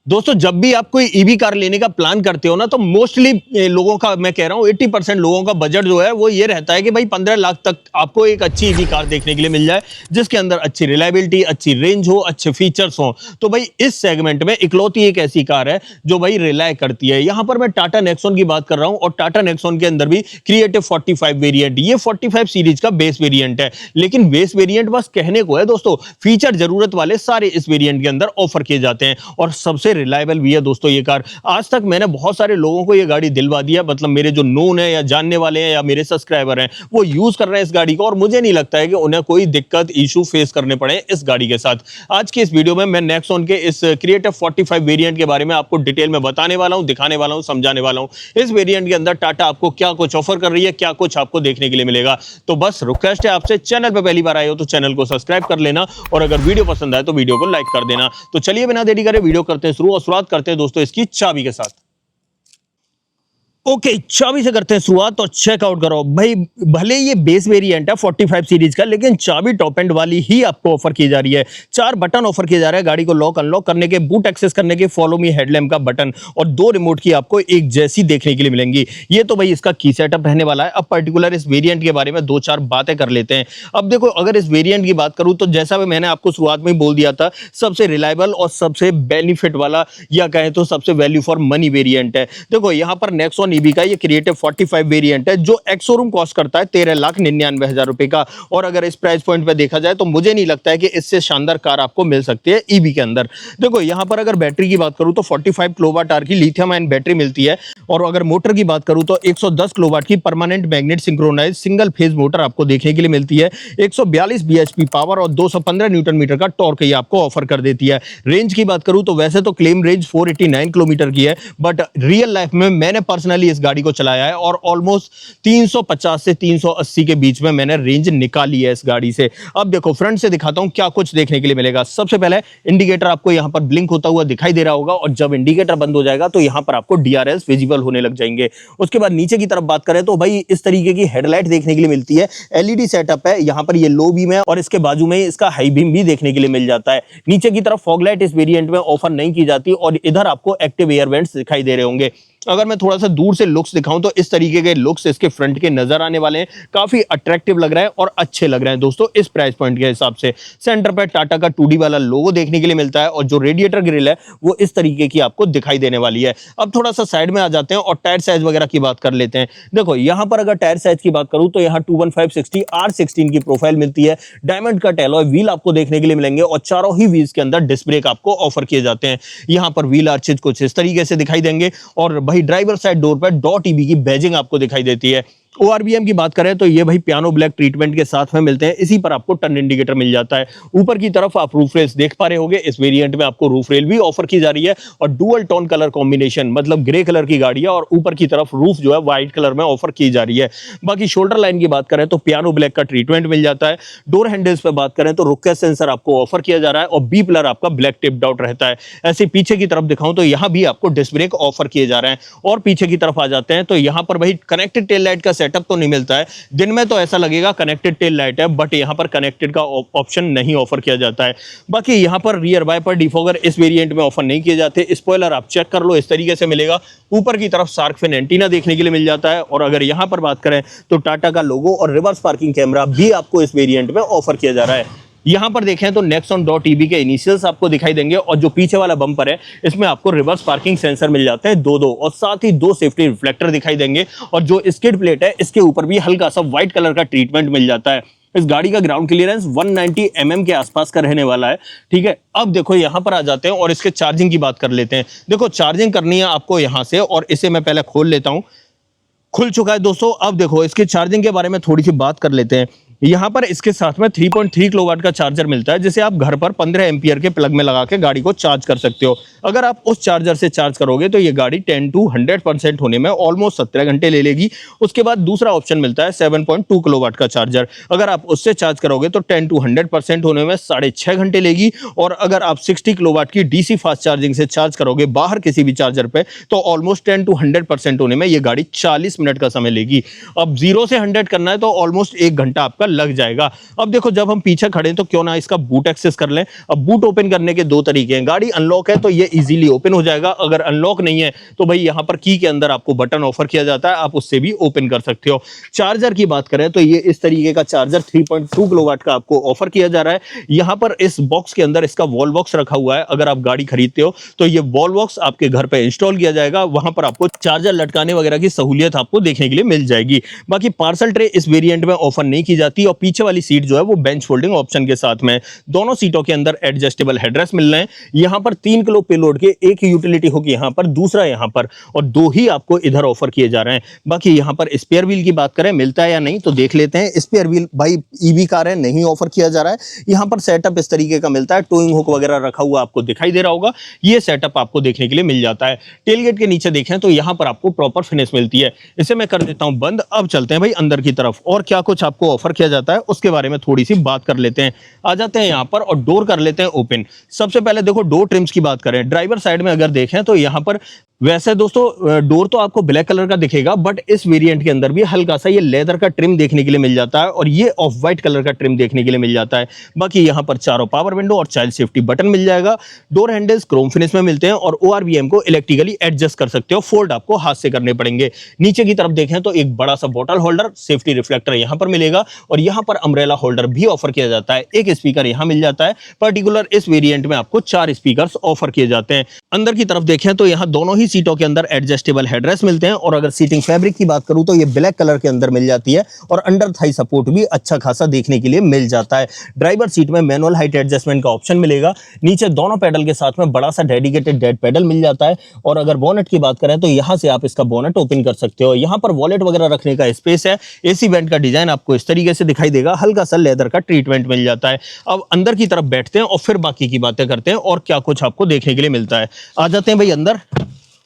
दोस्तों जब भी आप कोई ईवी कार लेने का प्लान करते हो ना तो मोस्टली लोगों का मैं कह रहा हूँ 80% लोगों का बजट जो है वो ये रहता है कि भाई 15 लाख तक आपको एक अच्छी ईवी कार देखने के लिए मिल जाए जिसके अंदर अच्छी रिलायबिलिटी, अच्छी रेंज हो, अच्छे फीचर्स हो। तो भाई इस सेगमेंट में इकलौती एक ऐसी कार है जो भाई रिलाय करती है। यहाँ पर मैं टाटा नेक्सॉन की बात कर रहा हूँ और टाटा नेक्सॉन के अंदर भी क्रिएटिव 45 वेरिएंट, ये 45 सीरीज का बेस वेरिएंट है। लेकिन बेस वेरिएंट बस कहने को है दोस्तों, फीचर जरूरत वाले सारे इस वेरिएंट के अंदर ऑफर किए जाते हैं और सबसे रिलायबल भी है दोस्तों ये कार। आज तक मैंने बहुत सारे लोगों को ये गाड़ी दिलवा दिया, मतलब मेरे जो नोन है या जानने वाले हैं या मेरे सब्सक्राइबर हैं वो यूज कर रहे हैं इस गाड़ी को और मुझे नहीं लगता है कि उन्हें कोई दिक्कत इशू फेस करने पड़े इस गाड़ी के साथ। आज की इस वीडियो में मैं नेक्सॉन के इस क्रिएटिव 45 वेरिएंट के बारे में आपको डिटेल में बताने वाला हूं, दिखाने वाला हूं, समझाने वाला हूं इस वेरिएंट के अंदर टाटा आपको क्या कुछ ऑफर कर रही है, क्या कुछ आपको देखने के लिए मिलेगा। तो बस रिक्वेस्ट है आपसे, चैनल पर पहली बार आए हो तो चैनल को सब्सक्राइब कर लेना और अगर वीडियो पसंद आए तो वीडियो को लाइक कर देना। तो चलिए बिना देरी करे वीडियो करते हैं शुरू और शुरुआत करते हैं दोस्तों इसकी चाबी के साथ। ओके, चाबी से करते हैं शुरुआत और चेकआउट करो भाई। भले ये बेस वेरिएंट है 45 सीरीज का, लेकिन चाबी टॉप एंड वाली ही आपको ऑफर की जा रही है। 4 बटन ऑफर किए जा रहे हैं गाड़ी को लॉक अनलॉक करने के, बूट एक्सेस करने के, फॉलो मी हेडलैम्प का बटन और 2 रिमोट की आपको एक जैसी देखने के लिए मिलेंगी। ये तो भाई इसका की सेटअप रहने वाला है। अब पर्टिकुलर इस वेरिएंट के बारे में 2-4 बातें कर लेते हैं। अब देखो, अगर इस वेरिएंट की बात करूं तो जैसा भी मैंने आपको शुरुआत में बोल दिया था, सबसे रिलायबल और सबसे बेनिफिट वाला या कहें तो सबसे वैल्यू फॉर मनी वेरिएंट है। देखो यहाँ पर नेक्सॉन ईवी का ये क्रिएटिव 45 वेरिएंट है जो एक्स शोरूम कॉस्ट करता है 13,99,000 रुपए का। और अगर इस प्राइस पॉइंट पे देखा जाए तो मुझे नहीं लगता है कि इससे शानदार कार आपको मिल सकती है ईवी के अंदर। देखो यहाँ पर अगर बैटरी की बात करूं तो 45 किलोवाट आवर की लिथियम आयन बैटरी मिलती है और अगर मोटर की बात करूं तो 110 किलोवाट की permanent magnet synchronise single phase motor आपको देखने के लिए मिलती है। 142 bhp पावर और 215 न्यूटन मीटर का टॉर्क ये आपको ऑफर कर देती है। रेंज की बात करूं तो वैसे तो क्लेम रेंज 489 किलोमीटर की है, बट रियल लाइफ में मैंने पर्सनली इस गाड़ी को चलाया है और ऑलमोस्ट 350 से 380 के बीच में मैंने रेंज निकाली है इस गाड़ी से। अब देखो फ्रंट से दिखाता हूं क्या कुछ देखने के लिए मिलेगा। सबसे पहले इंडिकेटर आपको यहां पर ब्लिंक होता हुआ दिखाई दे रहा होगा और जब इंडिकेटर बंद हो जाएगा तो यहां पर आपको डीआरएस विजिबल होने लग जाएंगे। उसके बाद नीचे की तरफ बात करें तो भाई इस तरीके की हेडलाइट देखने के लिए मिलती है। एलईडी सेटअप है, यहां पर ये लो बीम है और इसके बाजू में इसका हाई बीम भी देखने के लिए मिल जाता है। नीचे की तरफ फॉग लाइट इस वेरिएंट में ऑफर नहीं की जाती और इधर आपको एक्टिव एयर वेंट्स दिखाई दे रहे होंगे। अगर मैं थोड़ा सा दूर से लुक्स दिखाऊं तो इस तरीके के लुक्स इसके फ्रंट के नजर आने वाले हैं। काफी अट्रैक्टिव लग रहा है और अच्छे लग रहे हैं दोस्तों इस प्राइस पॉइंट के हिसाब से। सेंटर पे टाटा का 2D वाला लोगो देखने के लिए मिलता है और जो रेडिएटर ग्रिल है वो इस तरीके की आपको दिखाई देने वाली है। अब थोड़ा सा साइड में आ जाते हैं और टायर साइज वगैरह की बात कर लेते हैं। देखो यहाँ पर अगर टायर साइज की बात करूं तो यहाँ 215/60 R16 की प्रोफाइल मिलती है। डायमंड कट एलॉय व्हील आपको देखने के लिए मिलेंगे और चारों ही व्हील्स के अंदर डिस्क ब्रेक आपको ऑफर किए जाते हैं। यहाँ पर व्हील आर्चेज कुछ इस तरीके से दिखाई देंगे और भाई ड्राइवर साइड डोर पर .EB की बैजिंग आपको दिखाई देती है। ORVM की बात करें तो ये भाई पियानो ब्लैक ट्रीटमेंट के साथ में मिलते हैं। इसी पर आपको टर्न इंडिकेटर मिल जाता है। ऊपर की तरफ आप रूफ रेल्स देख पा रहे होंगे, इस वेरिएंट में आपको रूफ रेल भी ऑफर की जा रही है और डुअल टोन कलर कॉम्बिनेशन, मतलब ग्रे कलर की गाड़ी है और ऊपर की तरफ रूफ जो है व्हाइट कलर में ऑफर की जा रही है। बाकी शोल्डर लाइन की बात करें तो पियानो ब्लैक का ट्रीटमेंट मिल जाता है। डोर हैंडल्स पर बात करें तो रुक सेंसर आपको ऑफर किया जा रहा है और बी पिलर आपका ब्लैक टिप्ड आउट रहता है। ऐसे पीछे की तरफ दिखाऊं तो यहाँ भी आपको डिस्क ब्रेक ऑफर किए जा रहे हैं और पीछे की तरफ आ जाते हैं तो यहाँ पर भाई कनेक्टेड टेल लाइट का सेटअप तो नहीं मिलता है। दिन में तो ऐसा लगेगा कनेक्टेड टेल लाइट है, बट यहां पर कनेक्टेड का ऑप्शन नहीं ऑफर किया जाता है। बाकी यहां पर रियर वाइपर डिफॉगर इस वेरिएंट में ऑफर नहीं किए जाते। स्पॉइलर आप चेक कर लो, इस तरीके से मिलेगा। ऊपर की तरफ शार्क फिन एंटीना देखने के लिए मिल जाता है और अगर यहां पर बात करें तो टाटा का लोगो और रिवर्स पार्किंग कैमरा भी आपको इस वेरिएंट में ऑफर किया जा रहा है। यहां पर देखें तो Nexon.EB के इनिशियल्स आपको दिखाई देंगे और जो पीछे वाला बम्पर है इसमें आपको रिवर्स पार्किंग सेंसर मिल जाते हैं 2 और साथ ही 2 सेफ्टी रिफ्लेक्टर दिखाई देंगे और जो स्किड प्लेट है इसके ऊपर भी हल्का सा व्हाइट कलर का ट्रीटमेंट मिल जाता है। इस गाड़ी का ग्राउंड क्लियरेंस 190 mm के आसपास का रहने वाला है। ठीक है, अब देखो यहां पर आ जाते हैं और इसके चार्जिंग की बात कर लेते हैं। देखो चार्जिंग करनी है आपको यहां से और इसे मैं पहले खोल लेता हूं। खुल चुका है दोस्तों। अब देखो इसके चार्जिंग के बारे में थोड़ी सी बात कर लेते हैं। यहाँ पर इसके साथ में 3.3 किलोवाट का चार्जर मिलता है जिसे आप घर पर 15 एम्पियर के प्लग में लगा के गाड़ी को चार्ज कर सकते हो। अगर आप उस चार्जर से चार्ज करोगे तो ये गाड़ी 10 to 100% होने में ऑलमोस्ट 17 घंटे ले लेगी। उसके बाद दूसरा ऑप्शन मिलता है 7.2 किलोवाट का चार्जर। अगर आप उससे चार्ज करोगे तो 10 to 100% होने में 6.5 घंटे लेगी और अगर आप 60 किलोवाट की डीसी फास्ट चार्जिंग से चार्ज करोगे बाहर किसी भी चार्जर पे तो ऑलमोस्ट 10 to 100% होने में ये गाड़ी 40 मिनट का समय लेगी। अब 0 से 100 करना है तो ऑलमोस्ट 1 घंटा आपका आपका लग जाएगा। अब देखो जब हम पीछे खड़े हैं तो क्यों ना इसका बूट एक्सेस कर लें। अब बूट ओपन करने के दो तरीके हैं, गाड़ी अनलॉक है तो ये इजीली ओपन हो जाएगा, अगर अनलॉक नहीं है तो भाई यहाँ पर की के अंदर आपको बटन ऑफर किया जाता है, आप उससे भी ओपन कर सकते हो। चार्जर की बात करें तो ये इस तरीके का चार्जर 3.2 किलोवाट का आपको ऑफर किया जा रहा है। यहाँ पर इस बॉक्स के अंदर इसका वॉल बॉक्स रखा हुआ है, अगर आप गाड़ी खरीदते हो तो ये वॉल बॉक्स आपके घर पे इंस्टॉल किया जाएगा, वहां पर आपको चार्जर लटकाने वगैरह की सहूलियत आपको देखने के लिए मिल जाएगी। बाकी पार्सल ट्रे इस वेरिएंट में ऑफर नहीं की जाती और पीछे वाली सीट जो है वो बेंच फोल्डिंग ऑप्शन के साथ में। दोनों सीटों के अंदर एडजस्टेबल हेडरेस्ट मिल रहे हैं। यहाँ पर 3 किलो पेलोड के, एक यूटिलिटी होगी यहाँ पर, दूसरा यहाँ पर, और दो ही आपको इधर ऑफर किए जा रहे हैं। बाकी यहाँ पर स्पेयर व्हील की बात करें मिलता है या नहीं तो देख लेते हैं। स्पेयर व्हील भाई ईवी कार है, नहीं ऑफर किया जा रहा है। यहाँ पर सेटअप इस तरीके का मिलता है, टोइंग हुक वगैरह रखा हुआ आपको दिखाई दे रहा होगा, ये सेटअप आपको देखने के लिए मिल जाता है। टेलगेट के नीचे देखें तो यहाँ पर आपको प्रॉपर फिनिश मिलती है। इसे मैं कर देता हूं बंद। अब चलते हैं भाई अंदर की तरफ और क्या कुछ आपको ऑफर किया जाता है उसके बारे में थोड़ी सी बात कर लेते हैं। आ जाते हैं यहाँ पर और डोर कर लेते हैं ओपन। सबसे पहले देखो डोर ट्रिम्स की बात करें, ड्राइवर साइड में अगर देखें तो यहाँ पर वैसे दोस्तों डोर तो आपको ब्लैक कलर का दिखेगा, बट इस वेरिएंट के अंदर भी हल्का सा ये लेदर का ट्रिम देखने के लिए मिल जाता है और ये ऑफ व्हाइट कलर का ट्रिम देखने के लिए मिल जाता है। बाकी यहाँ पर चारों पावर विंडो और चाइल्ड सेफ्टी बटन मिल जाएगा। डोर हैंडल्स क्रोम फिनिश में मिलते हैं और ORVM को इलेक्ट्रिकली एडजस्ट कर सकते हो, फोल्ड आपको हाथ से करने पड़ेंगे। नीचे की तरफ देखें तो एक बड़ा सा बॉटल होल्डर, सेफ्टी रिफ्लेक्टर यहाँ पर मिलेगा और यहाँ पर अम्ब्रेला होल्डर भी ऑफर किया जाता है। एक स्पीकर यहाँ मिल जाता है। पर्टिकुलर इस वेरिएंट में आपको 4 स्पीकर ऑफर किए जाते हैं। अंदर की तरफ देखें तो यहाँ दोनों ही सीटों के अंदर एडजस्टेबल हेडरेस्ट मिलते हैं और अगर सीटिंग फैब्रिक की बात करूं तो ये ब्लैक कलर के अंदर मिल जाती है और अंडर थाई सपोर्ट भी अच्छा खासा देखने के लिए मिल जाता है। ड्राइवर सीट में मैनुअल हाइट एडजस्टमेंट का ऑप्शन मिलेगा। नीचे दोनों पैडल के साथ में बड़ा सा डेडिकेटेड डेड पैडल मिल जाता है और अगर बोनेट की बात करें तो यहां से आप इसका बोनेट ओपन कर सकते हो। यहां पर वॉलेट वगैरह रखने का स्पेस है। एसी वेंट का डिजाइन आपको इस तरीके से दिखाई देगा, हल्का सा लेदर का ट्रीटमेंट मिल जाता है। अब अंदर की तरफ बैठते हैं और फिर बाकी की बातें करते हैं और क्या कुछ आपको देखने के लिए मिलता है। आ जाते हैं भाई अंदर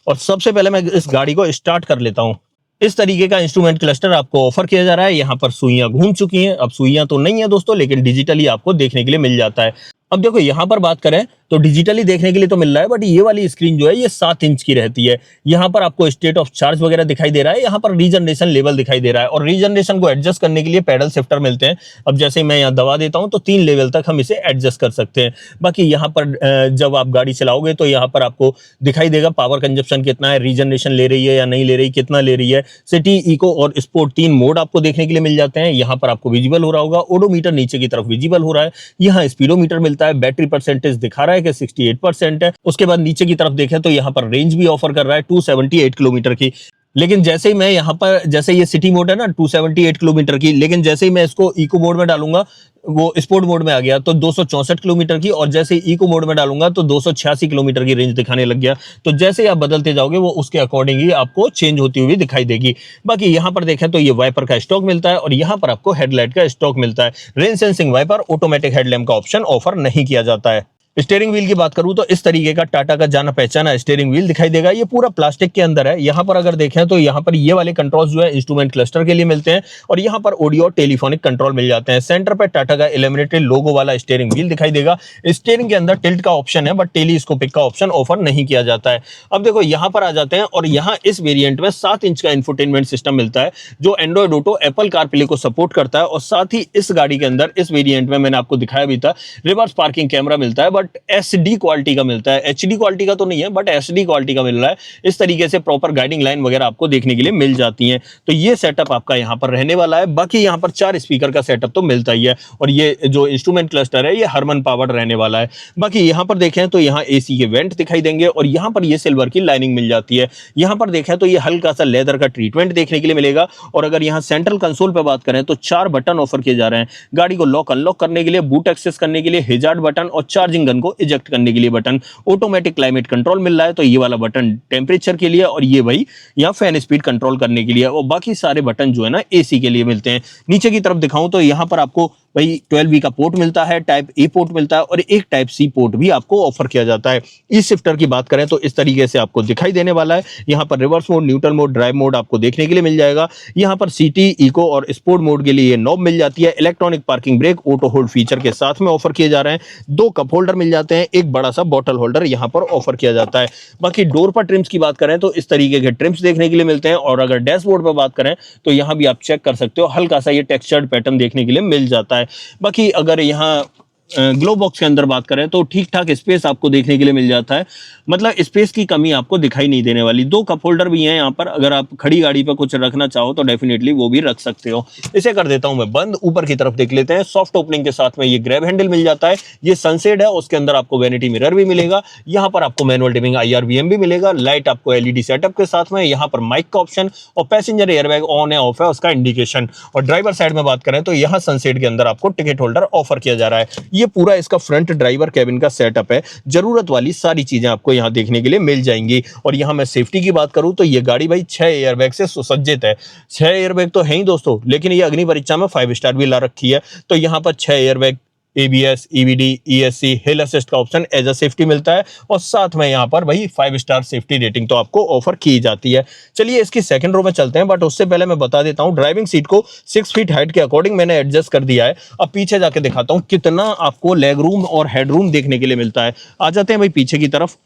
और सबसे पहले मैं इस गाड़ी को स्टार्ट कर लेता हूं। इस तरीके का इंस्ट्रूमेंट क्लस्टर आपको ऑफर किया जा रहा है। यहाँ पर सुइयां घूम चुकी हैं, अब सुइयां तो नहीं है दोस्तों, लेकिन डिजिटली आपको देखने के लिए मिल जाता है। अब देखो यहाँ पर बात करें तो डिजिटली देखने के लिए तो मिल रहा है, बट ये वाली स्क्रीन जो है ये 7 इंच की रहती है। यहाँ पर आपको स्टेट ऑफ चार्ज वगैरह दिखाई दे रहा है, यहाँ पर रीजनरेशन लेवल दिखाई दे रहा है और रीजनरेशन को एडजस्ट करने के लिए पैडल शिफ्टर मिलते हैं। अब जैसे मैं यहाँ दबा देता हूँ तो 3 लेवल तक हम इसे एडजस्ट कर सकते हैं। बाकी यहाँ पर जब आप गाड़ी चलाओगे तो यहाँ पर आपको दिखाई देगा पावर कंजप्शन कितना है, रीजनरेशन ले रही है या नहीं ले रही, कितना ले रही है। सिटी, इको और स्पोर्ट 3 मोड आपको देखने के लिए मिल जाते हैं। यहाँ पर आपको विजिबल हो रहा होगा, ओडोमीटर नीचे की तरफ विजिबल हो रहा है। यहाँ स्पीडोमीटर मिलता है, बैटरी परसेंटेज दिखा रहा है कि 68% है। उसके बाद नीचे की तरफ देखें तो यहाँ पर रेंज भी ऑफर कर रहा है 278 किलोमीटर की। लेकिन जैसे ही मैं यहाँ पर, जैसे ये सिटी मोड है ना 278 किलोमीटर की, लेकिन जैसे ही मैं इसको इको मोड में डालूंगा, वो स्पोर्ट मोड में आ गया तो 264 किलोमीटर की, और जैसे ही इको मोड में डालूंगा तो 286 किलोमीटर की रेंज दिखाने लग गया। तो जैसे ही आप बदलते जाओगे वो उसके अकॉर्डिंग ही आपको चेंज होती हुई दिखाई देगी। बाकी यहाँ पर देखें तो ये वाइपर का स्टॉक मिलता है और यहाँ पर आपको हेडलाइट का स्टॉक मिलता है। Rain sensing wiper, automatic headlamp का ऑप्शन ऑफर नहीं किया जाता है। स्टीयरिंग व्हील की बात करूं तो इस तरीके का टाटा का जाना पहचाना स्टीयरिंग व्हील दिखाई देगा। ये पूरा प्लास्टिक के अंदर है। यहाँ पर अगर देखें तो यहाँ पर ये वाले कंट्रोल्स जो है इंस्ट्रूमेंट क्लस्टर के लिए मिलते हैं और यहाँ पर ऑडियो और टेलीफोनिक कंट्रोल मिल जाते हैं। सेंटर पे टाटा का इलेमिनेटेड लोगो वाला स्टीयरिंग व्हील दिखाई देगा। स्टीयरिंग के अंदर टिल्ट का ऑप्शन है, बट टेलीस्कोपिक का ऑप्शन ऑफर नहीं किया जाता है। अब देखो यहाँ पर आ जाते हैं और यहाँ इस वेरिएंट में 7 इंच का इंफोटेनमेंट सिस्टम मिलता है जो एंड्रॉइड ऑटो, एप्पल कारप्ले को सपोर्ट करता है। और साथ ही इस गाड़ी के अंदर इस वेरिएंट में मैंने आपको दिखाया भी था, रिवर्स पार्किंग कैमरा मिलता है, बट SD क्वालिटी का मिलता है। HD क्वालिटी का तो नहीं है, बट SD क्वालिटी का मिल रहा है। इस तरीके से प्रॉपर गाइडिंग लाइन वगैरह आपको देखने के लिए मिल जाती हैं। तो ये सेटअप आपका यहाँ पर रहने वाला है। बाकी यहाँ पर 4 स्पीकर का सेटअप तो मिलता ही है और ये जो इंस्ट्रूमेंट क्लस्टर है ये हरमन पावर्ड रहने वाला है। बाकी यहाँ पर देखें तो यहाँ AC के वेंट दिखाई देंगे और यहाँ पर ये सिल्वर की लाइनिंग मिल जाती है। यहाँ पर देखें तो ये हल्का सा लेदर का ट्रीटमेंट देखने के लिए मिलेगा। और अगर यहाँ सेंट्रल कंसोल पर बात करें तो 4 बटन ऑफर किए जा रहे हैं। गाड़ी को लॉक अनलॉक करने के लिए, बूट एक्सेस करने के लिए हिजार्ड बटन और चार्जिंग गन को इजेक्ट करने के लिए बटन। ऑटोमेटिक क्लाइमेट कंट्रोल मिल रहा है, तो ये वाला बटन टेम्परेचर के लिए और ये भाई यहाँ फैन स्पीड कंट्रोल करने के लिए। और बाकी सारे बटन जो है ना AC के लिए मिलते हैं। नीचे की तरफ दिखाऊं तो यहाँ पर आपको भाई 12V का पोर्ट मिलता है, टाइप ए पोर्ट मिलता है और एक टाइप सी पोर्ट भी आपको ऑफर किया जाता है। ई शिफ्टर की बात करें तो इस तरीके से आपको दिखाई देने वाला है। यहाँ पर reverse mode, neutral mode, drive mode आपको देखने के लिए मिल जाएगा। यहाँ पर सिटी, इको और स्पोर्ट मोड के लिए नॉब मिल जाती है। Electronic parking brake, auto hold feature के साथ में ऑफर किए जा रहे हैं। 2 कप होल्डर मिल जाते हैं, एक बड़ा सा बॉटल होल्डर यहाँ पर ऑफर किया जाता है। बाकी डोर पर ट्रिम्स की बात करें तो इस तरीके के ट्रिम्स देखने के लिए मिलते हैं। और अगर डैशबोर्ड पर बात करें तो यहाँ भी आप चेक कर सकते हो, हल्का सा ये टेक्सचर्ड पैटर्न देखने के लिए मिल जाता है। बाकी अगर यहाँ ग्लो बॉक्स के अंदर बात करें तो ठीक ठाक स्पेस आपको देखने के लिए मिल जाता है, मतलब स्पेस की कमी आपको दिखाई नहीं देने वाली। 2 कप होल्डर भी हैं यहाँ पर, अगर आप खड़ी गाड़ी पर कुछ रखना चाहो तो डेफिनेटली वो भी रख सकते हो। इसे कर देता हूं मैं बंद। ऊपर की तरफ देख लेते हैं। सॉफ्ट ओपनिंग के साथ में ये ग्रैब हैंडल मिल जाता है। ये सनसेड है, उसके अंदर आपको वैनिटी मिरर भी मिलेगा। यहाँ पर आपको मैनुअल डिमिंग IRVM भी मिलेगा। लाइट आपको LED सेटअप के साथ में, यहाँ पर माइक का ऑप्शन और पैसेंजर एयरबैग ऑन है ऑफ है उसका इंडिकेशन। और ड्राइवर साइड में बात करें तो यहाँ सनसेड के अंदर आपको टिकट होल्डर ऑफर किया जा रहा है। ये पूरा इसका फ्रंट ड्राइवर कैबिन का सेटअप है। जरूरत वाली सारी चीजें आपको यहां देखने के लिए मिल जाएंगी। और यहां मैं सेफ्टी की बात करूं तो ये गाड़ी भाई 6 एयरबैग से सुसज्जित है। 6 एयरबैग तो है ही दोस्तों, लेकिन ये अग्नि परीक्षा में 5 स्टार भी ला रखी है। तो यहां पर 6 एयरबैग, ABS, EBD, ESC, हिल असिस्ट का ऑप्शन एज अ सेफ्टी मिलता है। और साथ में यहाँ पर भाई 5 स्टार सेफ्टी रेटिंग तो आपको ऑफर की जाती है। चलिए इसकी सेकंड रो में चलते हैं, बट उससे पहले मैं बता देता हूँ ड्राइविंग सीट को 6 फीट हाइट के अकॉर्डिंग मैंने एडजस्ट कर दिया है। अब पीछे जाके दिखाता हूँ कितना आपको लेग रूम और हेड रूम देखने के लिए मिलता है। आ जाते हैं भाई पीछे की तरफ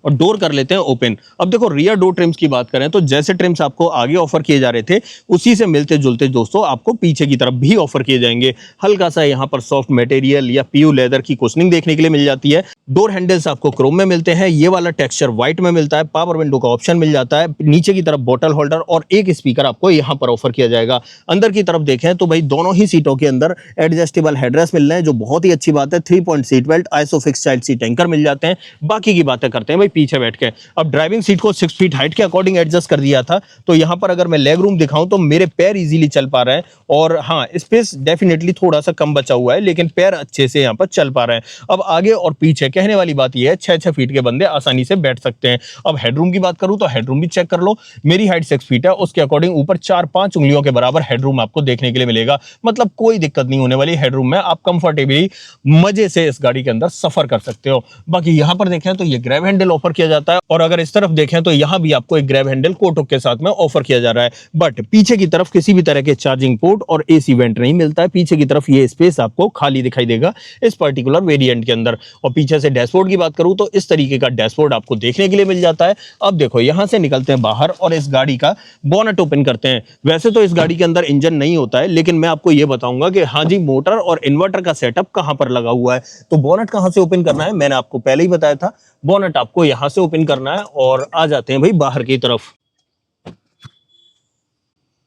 और डोर कर लेते हैं ओपन। अब देखो रियर डोर ट्रिम्स की बात करें तो जैसे ट्रिम्स आपको आगे ऑफर किए जा रहे थे उसी से मिलते जुलते दोस्तों आपको पीछे की तरफ भी ऑफर किए जाएंगे। हल्का सा यहाँ पर सॉफ्ट मटेरियल या PU लेदर की कुशनिंग देखने के लिए मिल जाती है। डोर हैंडल्स आपको क्रोम में मिलते हैं। ये वाला टेक्सचर व्हाइट में मिलता है। पावर विंडो का ऑप्शन मिल जाता है। नीचे की तरफ बॉटल होल्डर और एक स्पीकर आपको यहाँ पर ऑफर किया जाएगा। अंदर की तरफ देखें तो भाई दोनों ही सीटों के अंदर एडजस्टेबल हेडरेस्ट मिल रहे हैं, जो बहुत ही अच्छी बात है। 3 point seat belt, isofix child seat anchor मिल जाते हैं। बाकी की बातें करते हैं भाई पीछे बैठ के। अब ड्राइविंग सीट को 6 फीट हाइट के अकॉर्डिंग एडजस्ट कर दिया था, तो यहां पर अगर मैं लेग रूम दिखाऊं तो मेरे पैर इजीली चल पा रहे हैं। और हाँ, स्पेस डेफिनेटली थोड़ा सा कम बचा हुआ है, लेकिन पैर अच्छे से यहां पर चल पा रहे हैं। अब आगे और पीछे कहने वाली बात यह है 6-6 फीट के बंदे आसानी से बैठ सकते हैं। अब हेडरूम की बात करूं तो हेडरूम भी चेक कर लो। मेरी हाइट 6 फीट है, उसके अकॉर्डिंग ऊपर 4-5 उंगलियों के बराबर हेडरूम आपको देखने के लिए मिलेगा। मतलब कोई दिक्कत नहीं होने वाली। हेडरूम में आप कंफर्टेबली मजे से इस गाड़ी के अंदर सफर कर सकते हो। बाकी यहां पर देखें तो ये ग्रैब हैंडल ऑफर किया जाता है। और अगर इस तरफ देखें तो यहां भी आपको एक ग्रैब हैंडल कोटक के साथ में ऑफर किया जा रहा है। बट पीछे की तरफ किसी भी तरह के चार्जिंग पोर्ट और AC वेंट नहीं मिलता है। पीछे की तरफ ये स्पेस आपको खाली दिखाई देगा इस पर्टिकुलर वेरिएंट के अंदर। और पीछे से डैशबोर्ड की बात करूं तो इस तरीके का डैशबोर्ड आपको देखने के लिए मिल जाता है। अब देखो यहां से निकलते हैं बाहर और इस गाड़ी का बोनट ओपन करते हैं। वैसे तो इस गाड़ी के अंदर इंजन नहीं होता है, लेकिन मैं आपको यह बताऊंगा कि हाँ जी, मोटर और इन्वर्टर का सेटअप कहां पर लगा हुआ है। तो बोनट कहां से ओपन करना है मैंने आपको पहले ही बताया था। बोनट आपको यहां से ओपन करना है और आ जाते हैं भाई बाहर की तरफ।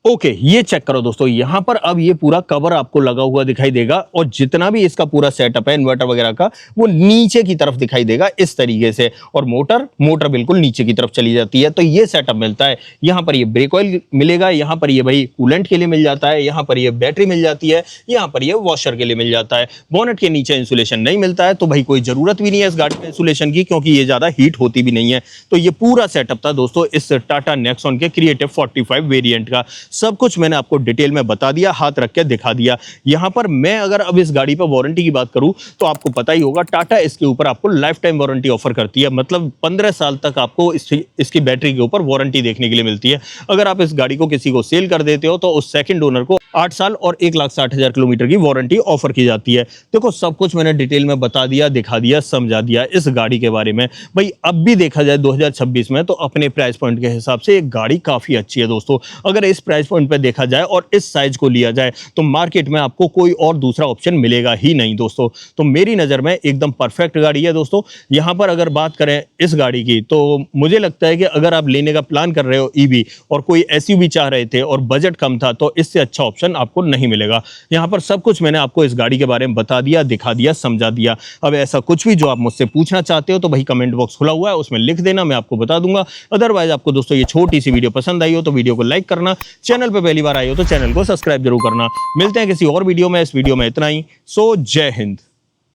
ओके, ये चेक करो दोस्तों, यहां पर अब ये पूरा कवर आपको लगा हुआ दिखाई देगा और जितना भी इसका पूरा सेटअप है इन्वर्टर वगैरह का वो नीचे की तरफ दिखाई देगा इस तरीके से। और मोटर बिल्कुल नीचे की तरफ चली जाती है। तो ये सेटअप मिलता है। यहां पर ये ब्रेक ऑयल मिलेगा, यहां पर ये भाई कूलेंट के लिए मिल जाता है, यहां पर ये बैटरी मिल जाती है, यहां पर ये वॉशर के लिए मिल जाता है। बोनट के नीचे इंसुलेशन नहीं मिलता है, तो भाई कोई जरूरत भी नहीं है इस गाड़ी में इंसुलेशन की, क्योंकि ये ज्यादा हीट होती भी नहीं है। तो ये पूरा सेटअप था दोस्तों इस टाटा नेक्सॉन के क्रिएटिव 45 वेरिएंट का। सब कुछ मैंने आपको डिटेल में बता दिया, हाथ रख के दिखा दिया। यहां पर मैं अगर अब इस गाड़ी पर वारंटी की बात करूं तो आपको पता ही होगा टाटा इसके ऊपर आपको लाइफ टाइम वारंटी ऑफर करती है। मतलब 15 साल तक आपको इसकी बैटरी के ऊपर वारंटी देखने के लिए मिलती है। अगर आप इस गाड़ी को किसी को सेल कर देते हो तो उस सेकंड ओनर को 8 साल और 1,60,000 किलोमीटर की वारंटी ऑफर की जाती है। देखो सब कुछ मैंने डिटेल में बता दिया, दिखा दिया, समझा दिया इस गाड़ी के बारे में। भाई अब भी देखा जाए 2026 में तो अपने प्राइस पॉइंट के हिसाब से एक गाड़ी काफी अच्छी है दोस्तों। अगर इस प्राइस पॉइंट पे देखा जाए और इस साइज को लिया जाए तो मार्केट में आपको कोई और दूसरा ऑप्शन मिलेगा ही नहीं दोस्तों। तो मेरी नजर में एकदम परफेक्ट गाड़ी है दोस्तों। यहां पर अगर बात करें इस गाड़ी की तो मुझे लगता है कि अगर आप लेने का प्लान कर रहे हो EV और कोई SUV चाह रहे थे और बजट कम था तो इससे अच्छा ऑप्शन आपको नहीं मिलेगा। यहां पर सब कुछ मैंने आपको इस गाड़ी के बारे में बता दिया, दिखा दिया, समझा दिया। अब ऐसा कुछ भी जो आप मुझसे पूछना चाहते हो तो भाई कमेंट बॉक्स खुला हुआ है, उसमें लिख देना, मैं आपको बता दूंगा। अदरवाइज आपको दोस्तों ये छोटी सी वीडियो पसंद आई हो तो वीडियो को लाइक करना, चैनल पर पहली बार आई हो तो चैनल को सब्सक्राइब जरूर करना। मिलते हैं किसी और वीडियो में। इस वीडियो में इतना ही। सो जय हिंद।